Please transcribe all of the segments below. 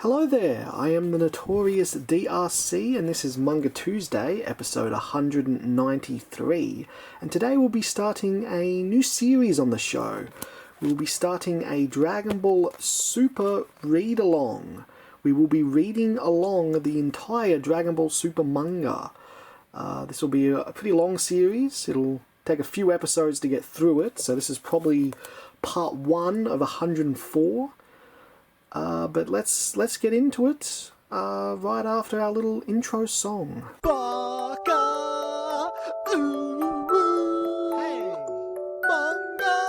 Hello there, I am the notorious DRC and this is Manga Tuesday, episode 193, and today we'll be starting a new series on the show. We'll be starting a Dragon Ball Super read-along. We will be reading along the entire Dragon Ball Super manga. This will be a pretty long series. It'll take a few episodes to get through it, so this is probably part 1 of 104. But let's get into it right after our little intro song. Baka, hey, Manga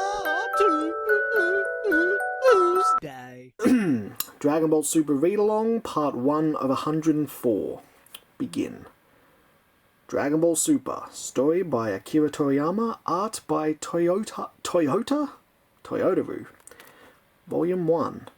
Tuesday. Dragon Ball Super Read Along, Part 1 of 104. Begin. Dragon Ball Super, story by Akira Toriyama, art by Toyotaru, Volume 1.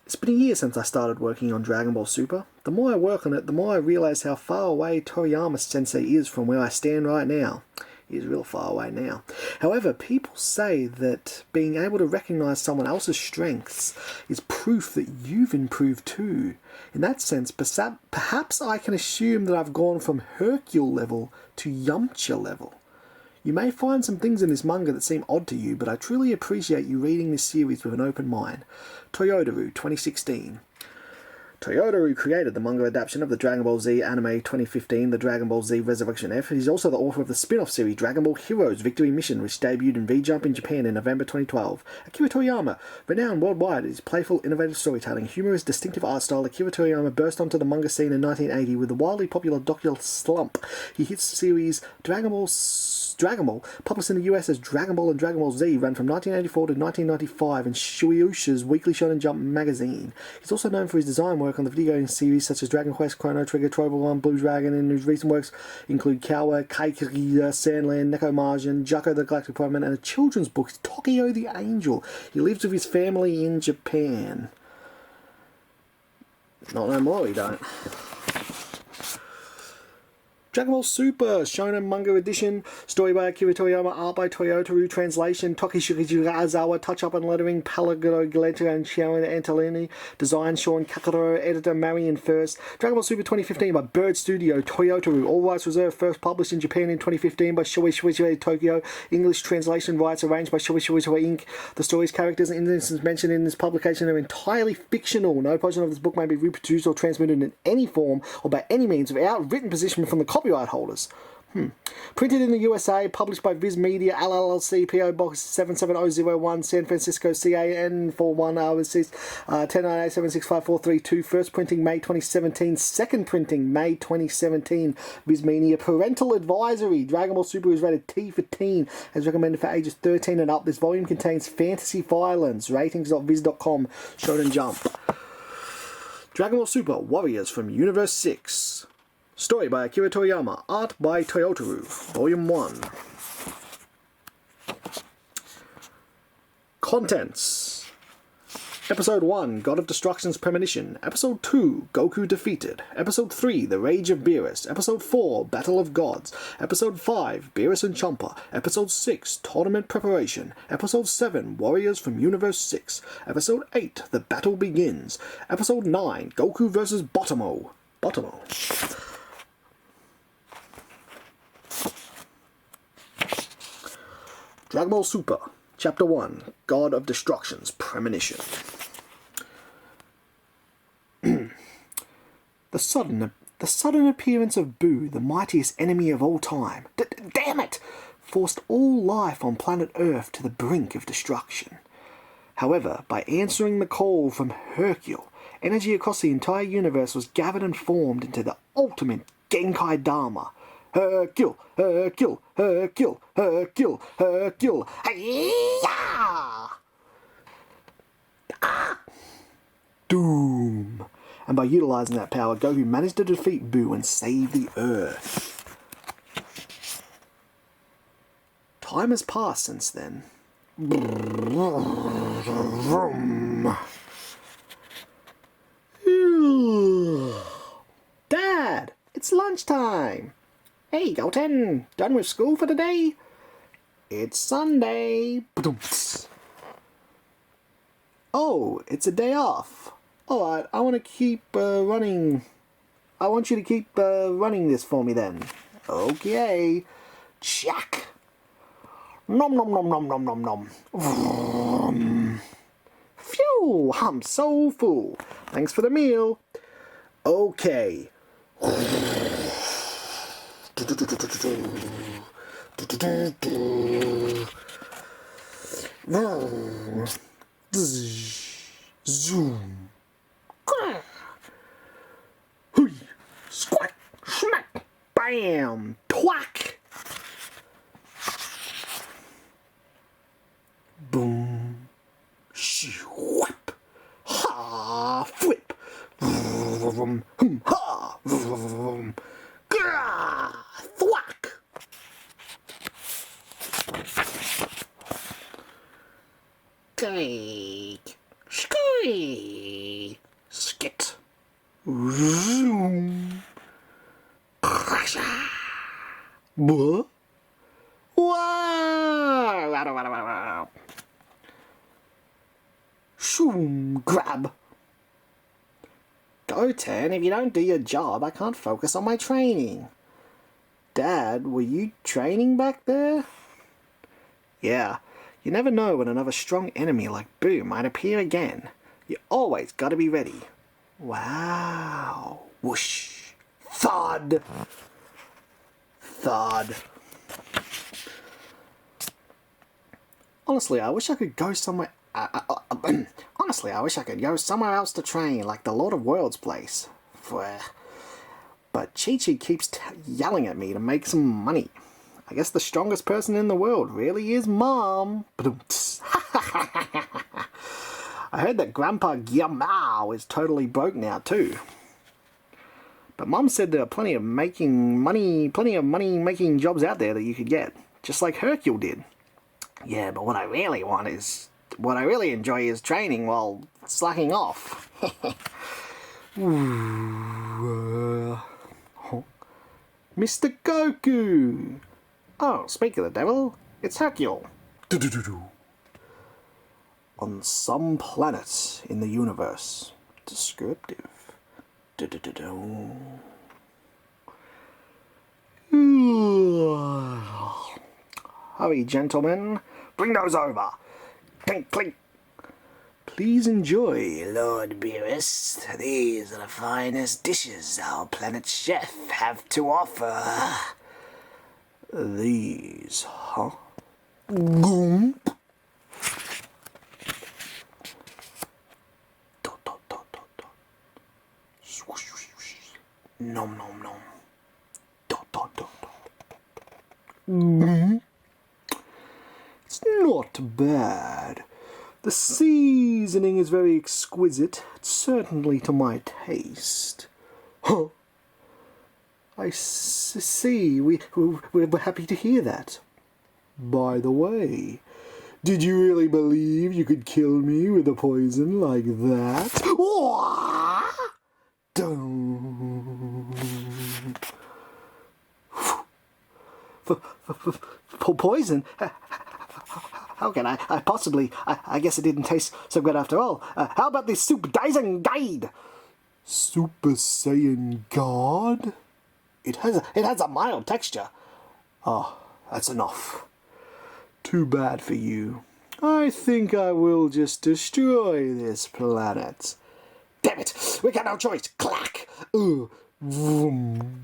It's been a year since I started working on Dragon Ball Super. The more I work on it, the more I realise how far away Toriyama-sensei is from where I stand right now. He is real far away now. However, people say that being able to recognise someone else's strengths is proof that you've improved too. In that sense, perhaps I can assume that I've gone from Hercule level to Yamcha level. You may find some things in this manga that seem odd to you, but I truly appreciate you reading this series with an open mind. Toyotaru, 2016. Toyotaru created the manga adaptation of the Dragon Ball Z anime 2015, The Dragon Ball Z Resurrection F. He's also the author of the spin-off series Dragon Ball Heroes Victory Mission, which debuted in V-Jump in Japan in November 2012. Akira Toriyama, renowned worldwide for his playful, innovative storytelling, humorous, distinctive art style, Akira Toriyama burst onto the manga scene in 1980 with the wildly popular Docu Slump. He hits the series Dragon Ball, published in the US as Dragon Ball and Dragon Ball Z, ran from 1984 to 1995 in Shueisha's Weekly Shonen Jump magazine. He's also known for his design work on the video game series such as Dragon Quest, Chrono Trigger, Troubleone, Blue Dragon, and his recent works include Kawa, Kaikiri, Sandland, Neko Margin, Jacko the Galactic Problem, and a children's book, Tokyo the Angel. He lives with his family in Japan. Not no more, we don't. Dragon Ball Super, Shonen Manga Edition, story by Akira Toriyama, art by Toyotaru, translation, Tokishiki Azawa, touch-up and lettering, Palagaro Galenta and Sharon Antolini, design, Sean Kakaro, editor, Marion First. Dragon Ball Super 2015 by Bird Studio, Toyotaru, all rights reserved, first published in Japan in 2015 by Shueisha Tokyo, English translation rights arranged by Shueisha Inc. The stories, characters, and instances mentioned in this publication are entirely fictional. No portion of this book may be reproduced or transmitted in any form or by any means without written position from the copyright holders. Printed in the USA, published by Viz Media LLC, PO Box 77001, San Francisco, CAN 41 overseas 1098765432. First printing May 2017. Second printing May 2017. Viz Media parental advisory. Dragon Ball Super is rated T for teen, as recommended for ages 13 and up. This volume contains fantasy violence. Ratings.viz.com. Shonen Jump. Dragon Ball Super Warriors from Universe 6. Story by Akira Toriyama, art by Toyotaru, Volume 1. Contents. Episode 1, God of Destruction's Premonition. Episode 2, Goku Defeated. Episode 3, The Rage of Beerus. Episode 4, Battle of Gods. Episode 5, Beerus and Champa. Episode 6, Tournament Preparation. Episode 7, Warriors from Universe 6. Episode 8, The Battle Begins. Episode 9, Goku vs. Botomo. Dragon Ball Super, Chapter 1, God of Destruction's Premonition. The sudden appearance of Buu, the mightiest enemy of all time, damn it, forced all life on planet Earth to the brink of destruction. However, by answering the call from Hercule, energy across the entire universe was gathered and formed into the ultimate Genkai Dharma. Hercule, Hercule, Hercule, Hercule, Hercule, Hi-ya! Doom! And by utilising that power, Goku managed to defeat Buu and save the Earth. Time has passed since then. Dad, it's lunchtime. Hey, Goten, done with school for the day? It's Sunday. Oh, it's a day off. Alright, I want to keep running. I want you to keep running this for me then. Okay. Check. Nom nom nom nom nom nom nom. Vroom. Phew, I'm so full. Thanks for the meal. Okay. Zoom. Hui. Squat. Smack. Bam. Twack. Boom. Whap. Ha. Flip. Vroom. Ha. Vroom. Grah. Thwack. Cake. Squee. Skit. Zoom. Crasha. Buh. Wow. Shoom. Grab. Go, Tan. If you don't do your job, I can't focus on my training. Dad, were you training back there? Yeah. You never know when another strong enemy like Boo might appear again. You always gotta be ready. Wow. Whoosh. Thud. Thud. Honestly, I wish I could go somewhere... Honestly, I wish I could go somewhere else to train, like the Lord of Worlds place. But Chi-Chi keeps yelling at me to make some money. I guess the strongest person in the world really is Mom. I heard that Grandpa Gyamao is totally broke now too. But Mom said there are plenty of money-making jobs out there that you could get, just like Hercule did. Yeah, but what I really enjoy is training while slacking off. Mr. Goku! Oh, speak of the devil, it's Hercule. On some planet in the universe. Descriptive. Hurry, gentlemen. Bring those over. Clink, clink. Please enjoy, Lord Beerus. These are the finest dishes our planet's chef have to offer. These, huh? Goom. Dot, dot, dot, dot, dot. Swoosh, swoosh, swoosh. Nom, nom, nom. Dot, dot, dot, dot. It's not bad. The seasoning is very exquisite, certainly to my taste. Huh? I see. We're happy to hear that. By the way, did you really believe you could kill me with a poison like that? Poison? How can I possibly... I guess it didn't taste so good after all. How about this Super Saiyan Guide? Super Saiyan God? It has a mild texture. Oh, that's enough. Too bad for you. I think I will just destroy this planet. Damn it! We got no choice. Clack! Vroom.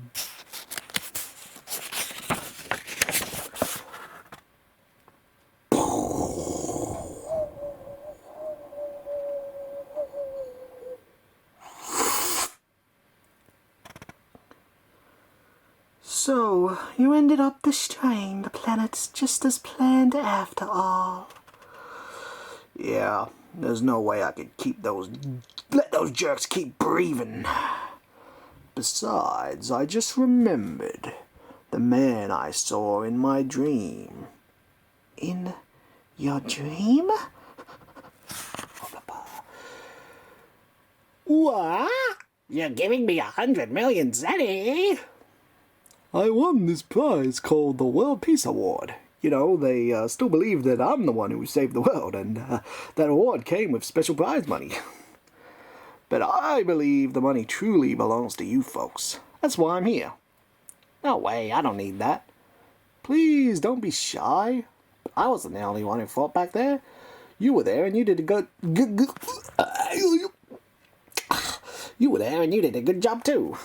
So, you ended up destroying the planets just as planned after all. Yeah, there's no way I could let those jerks keep breathing. Besides, I just remembered the man I saw in my dream. In your dream? What? You're giving me 100 million zeni? I won this prize called the World Peace Award. You know, they still believe that I'm the one who saved the world, and that award came with special prize money. But I believe the money truly belongs to you folks. That's why I'm here. No way, I don't need that. Please, don't be shy. I wasn't the only one who fought back there. You were there and you did a good... You were there and you did a good job too.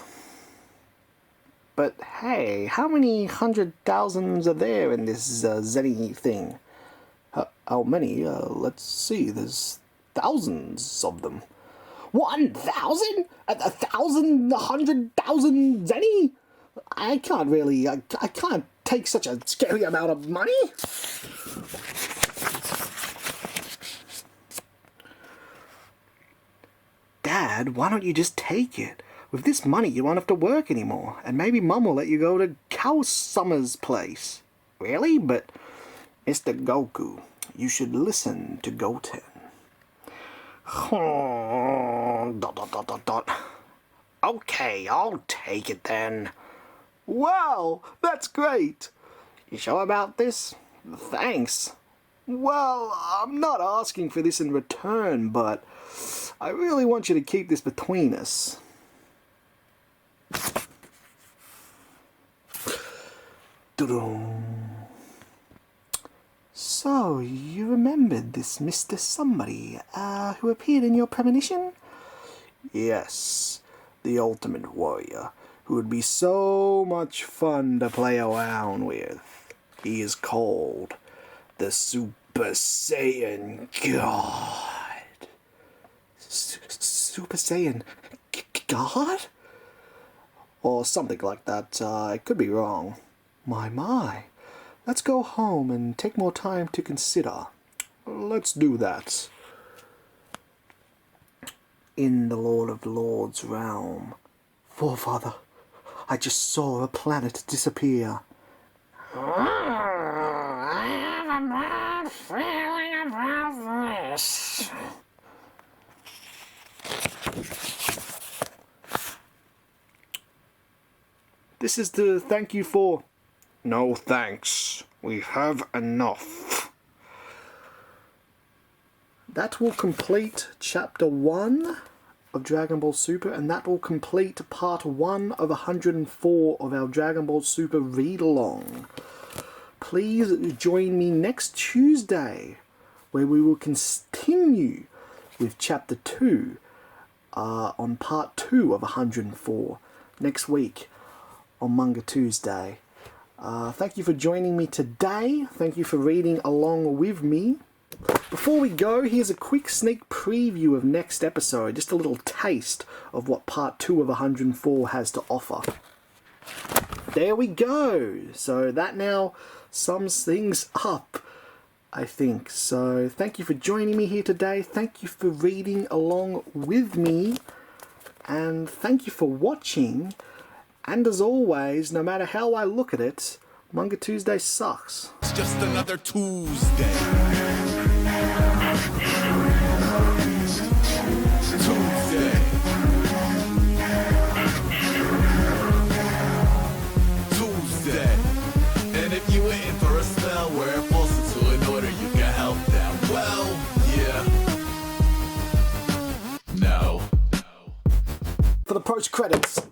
But hey, how many 100,000s are there in this Zenny thing? How many? Let's see, there's thousands of them. 1,000? 1,000? 100,000 Zenny? I can't really, I can't take such a scary amount of money. Dad, why don't you just take it? With this money, you won't have to work anymore, and maybe Mum will let you go to Cow Summer's place. Really? But, Mr. Goku, you should listen to Goten. Okay, I'll take it then. Wow, that's great. You sure about this? Thanks. Well, I'm not asking for this in return, but I really want you to keep this between us. So, you remembered this Mr. Somebody, who appeared in your premonition? Yes, the ultimate warrior, who would be so much fun to play around with. He is called the Super Saiyan God. Super Saiyan God? Or something like that. I could be wrong. My. Let's go home and take more time to consider. Let's do that. In the Lord of Lords realm. Forefather, I just saw a planet disappear. I have a bad feeling about this. This is to thank you for... No thanks. We have enough. That will complete Chapter 1 of Dragon Ball Super, and that will complete Part 1 of 104 of our Dragon Ball Super read-along. Please join me next Tuesday, where we will continue with Chapter 2 on Part 2 of 104 next week on Manga Tuesday. Thank you for joining me today. Thank you for reading along with me. Before we go, here's a quick sneak preview of next episode, just a little taste of what Part 2 of 104 has to offer. There we go! So that now sums things up, I think. So thank you for joining me here today. Thank you for reading along with me. And thank you for watching. And as always, no matter how I look at it, Manga Tuesday sucks. It's just another Tuesday. Tuesday. And if you were in for a spell, wear a pulse to in order you can help them. Well, yeah. No. For the post credits.